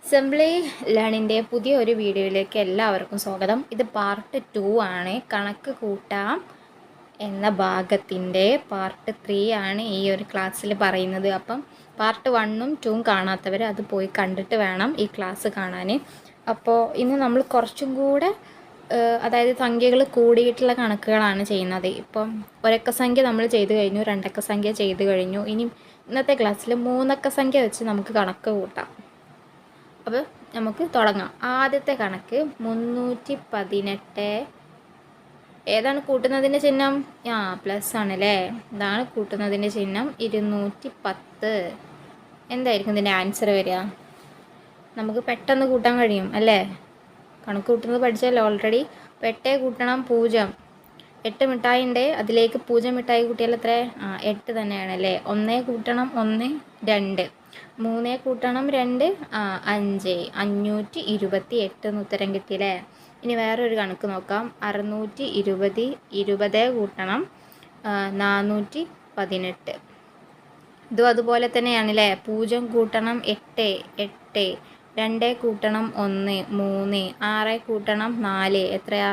Simply ലേണിൻ്റെ പുതിയ ഒരു വീഡിയോയിലേക്ക് എല്ലാവർക്കും സ്വാഗതം. ഇത് പാർട്ട് 2 ആണ്. കണക്ക് കൂട്ടാം എന്ന ഭാഗത്തിൻ്റെ പാർട്ട് 3 ആണ് ഈ ഒരു ക്ലാസ്സിൽ പറയുന്നത്. അപ്പം പാർട്ട് 1ഉം 2ഉം കാണാത്തവർ അത് പോയി കണ്ടിട്ട് വേണം ഈ ക്ലാസ് കാണാൻ. അപ്പോൾ ഇന്ന് നമ്മൾ കുറച്ചും കൂടെ അതായത് സംഖ്യകൾ കൂടിയിട്ടുള്ള കണക്കുകളാണ് ചെയ്യുന്നത്. ഇപ്പം ഒരക്ക സംഖ്യ നമ്മൾ ചെയ്ത് കഴിഞ്ഞു, രണ്ടക്ക സംഖ്യ ചെയ്ത് കഴിഞ്ഞു. ഇനി ഇന്നത്തെ ക്ലാസ്സിൽ മൂന്നക്ക സംഖ്യ വെച്ച് നമുക്ക് കണക്ക് കൂട്ടാം. അപ്പോൾ നമുക്ക് തുടങ്ങാം. ആദ്യത്തെ കണക്ക് 318. ഏതാണ് കൂട്ടുന്നതിൻ്റെ ചിഹ്നം? പ്ലസ് ആണല്ലേ. ഇതാണ് കൂട്ടുന്നതിൻ്റെ ചിഹ്നം. 210. എന്തായിരിക്കും ഇതിൻ്റെ ആൻസർ വരിക? നമുക്ക് പെട്ടെന്ന് കൂട്ടാൻ കഴിയും അല്ലേ? കണക്ക് കൂട്ടുന്നത് പഠിച്ചല്ലോ ഓൾറെഡി. 8 കൂട്ടണം 0. 8 മിഠായി ഉണ്ട്, അതിലേക്ക് 0 മിഠായി കൂട്ടിയാൽ എത്ര? 8 തന്നെയാണല്ലേ. 1 കൂട്ടണം 1 2. 3 കൂട്ടണം 2 5. 528 എന്ന് ഉത്തരം കിട്ടിയില്ലേ. ഇനി വേറൊരു കണക്ക് നോക്കാം. 620. 20 കൂട്ടണം 418. ഇതും അതുപോലെ തന്നെയാണല്ലേ. 0 കൂട്ടണം 8 8. 2 കൂട്ടണം 1 3. 6 കൂട്ടണം 4 എത്രയാ?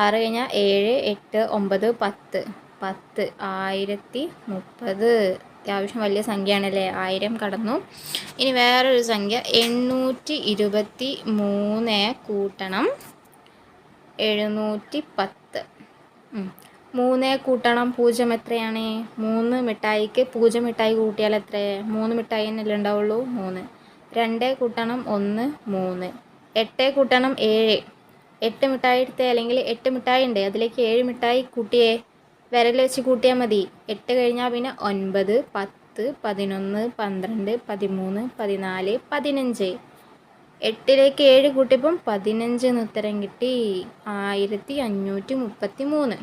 6 കഴിഞ്ഞാൽ 7 8 9 10 10. 1030. അത്യാവശ്യം വലിയ സംഖ്യയാണല്ലേ. 1000 കടന്നു. ഇനി വേറൊരു സംഖ്യ 823 കൂട്ടണം 710. 3 കൂട്ടണം 0 എത്രയാണ്? 3 മിഠായിക്ക് 0 മിഠായി കൂട്ടിയാൽ എത്ര? 3 മിഠായി എന്നല്ലേ ഉണ്ടാവുള്ളൂ. 3. 2 കൂട്ടണം 1 3. 8 കൂട്ടണം 7. 8 മിഠായി എടുത്തേ, അല്ലെങ്കിൽ 8 മിഠായി ഉണ്ട്, അതിലേക്ക് 7 മിഠായി കൂട്ടിയേ. വിരൽ വെച്ച് കൂട്ടിയാൽ മതി. 8 കഴിഞ്ഞാൽ പിന്നെ 9 10 11 12 13 14 15. 8ലേക്ക് 7 കൂട്ടിയപ്പം 15 എന്ന് ഉത്തരം കിട്ടി. 1533.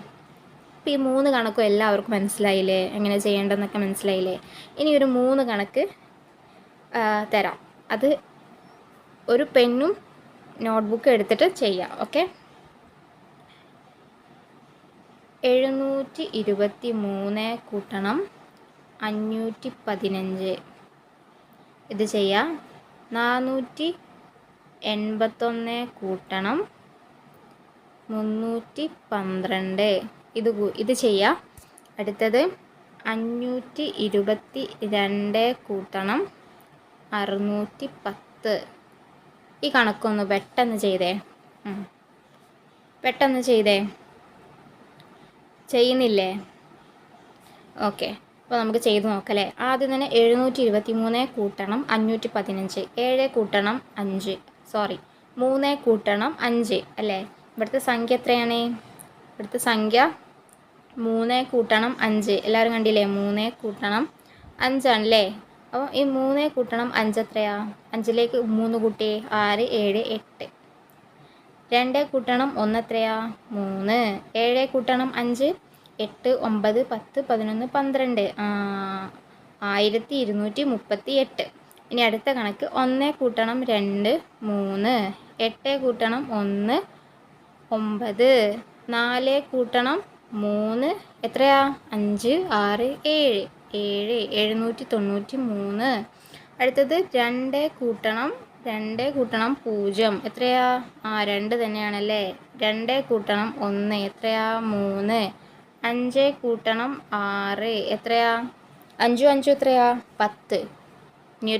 ഇപ്പം ഈ 3 കണക്കും എല്ലാവർക്കും മനസ്സിലായില്ലേ? എങ്ങനെ ചെയ്യേണ്ടതെന്നൊക്കെ മനസ്സിലായില്ലേ? ഇനി ഒരു 3 കണക്ക് തരാം. അത് ഒരു പെന്നും നോട്ട്ബുക്ക് എടുത്തിട്ട് ചെയ്യാം. ഓക്കെ. 723 കൂട്ടണം 515. ഇത് ചെയ്യാം. 481 കൂട്ടണം 312. ഇത് ചെയ്യാം. അടുത്തത് 522 കൂട്ടണം 610. ഈ കണക്കൊന്ന് പെട്ടെന്ന് ചെയ്തേ. പെട്ടെന്ന് ചെയ്തേ. ചെയ്യുന്നില്ലേ? ഓക്കെ. അപ്പോൾ നമുക്ക് ചെയ്ത് നോക്കല്ലേ. ആദ്യം തന്നെ 723 കൂട്ടണം 515. 7 കൂട്ടണം 5 3 കൂട്ടണം 5 അല്ലേ. ഇവിടുത്തെ സംഖ്യ എത്രയാണ്? ഇവിടുത്തെ സംഖ്യ 3 കൂട്ടണം 5. എല്ലാവരും കണ്ടില്ലേ? 3 കൂട്ടണം 5 ആണല്ലേ. അപ്പോൾ ഈ 3 കൂട്ടണം 5 എത്രയാ? 5ലേക്ക് 3 കൂട്ടി 6 7 8. 2 കൂട്ടണം 1 എത്രയാ? 3. 7 കൂട്ടണം 5 8 9 10 11 12. 1238. ഇനി അടുത്ത കണക്ക് 1 കൂട്ടണം 2 3. 8 കൂട്ടണം 1 9. 4 കൂട്ടണം 3 എത്രയാ? 5 6 7 793. അടുത്തത് 2 കൂട്ടണം 0 എത്രയാ? 2 തന്നെയാണല്ലേ. 2 കൂട്ടണം 1 എത്രയാ? 3. 5 കൂട്ടണം 6 എത്രയാ? 5 5 എത്രയാ? 10. ഇനി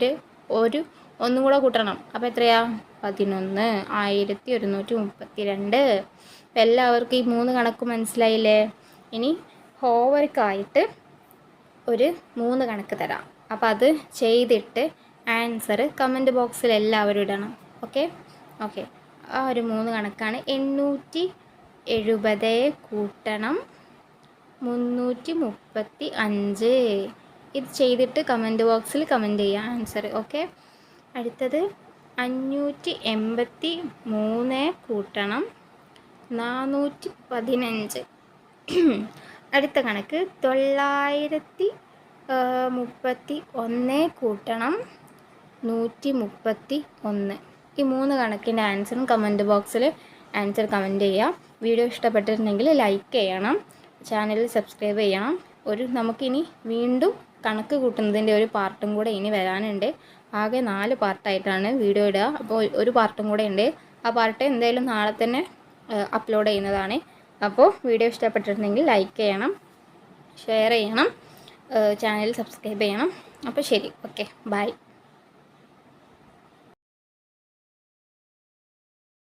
ഒന്നും കൂടെ കൂട്ടണം. അപ്പോൾ എത്രയാ? 11. 1132. അപ്പം എല്ലാവർക്കും ഈ 3 കണക്ക് മനസ്സിലായില്ലേ? ഇനി ഹോംവർക്കായിട്ട് ഒരു 3 കണക്ക് തരാം. അപ്പോൾ അത് ചെയ്തിട്ട് ആൻസർ കമൻറ്റ് ബോക്സിൽ എല്ലാവരും ഇടണം. ഓക്കെ. ആ ഒരു 3 കണക്കാണ്. 870 കൂട്ടണം 335. ഇത് ചെയ്തിട്ട് കമൻറ്റ് ബോക്സിൽ കമൻറ്റ് ചെയ്യുക ആൻസർ. ഓക്കെ. അടുത്തത് 583 കൂട്ടണം 415. അടുത്ത കണക്ക് 931 കൂട്ടണം 131. ഈ 3 കണക്കിൻ്റെ ആൻസറും കമൻറ്റ് ബോക്സിൽ ആൻസർ കമൻറ്റ് ചെയ്യുക. വീഡിയോ ഇഷ്ടപ്പെട്ടിട്ടുണ്ടെങ്കിൽ ലൈക്ക് ചെയ്യണം, ചാനൽ സബ്സ്ക്രൈബ് ചെയ്യണം. നമുക്കിനി വീണ്ടും കണക്ക് കൂട്ടുന്നതിൻ്റെ ഒരു പാർട്ടും കൂടെ ഇനി വരാനുണ്ട്. ആകെ 4 പാർട്ടായിട്ടാണ് വീഡിയോ ഇടുക. അപ്പോൾ ഒരു പാർട്ടും കൂടെ ഉണ്ട്. ആ പാർട്ട് എന്തായാലും നാളെ തന്നെ അപ്ലോഡ് ചെയ്യുന്നതാണ്. അപ്പോൾ വീഡിയോ ഇഷ്ടപ്പെട്ടിട്ടുണ്ടെങ്കിൽ ലൈക്ക് ചെയ്യണം, ഷെയർ ചെയ്യണം, ചാനൽ സബ്സ്ക്രൈബ് ചെയ്യണം. അപ്പോൾ ശരി, ഓക്കെ, ബൈ.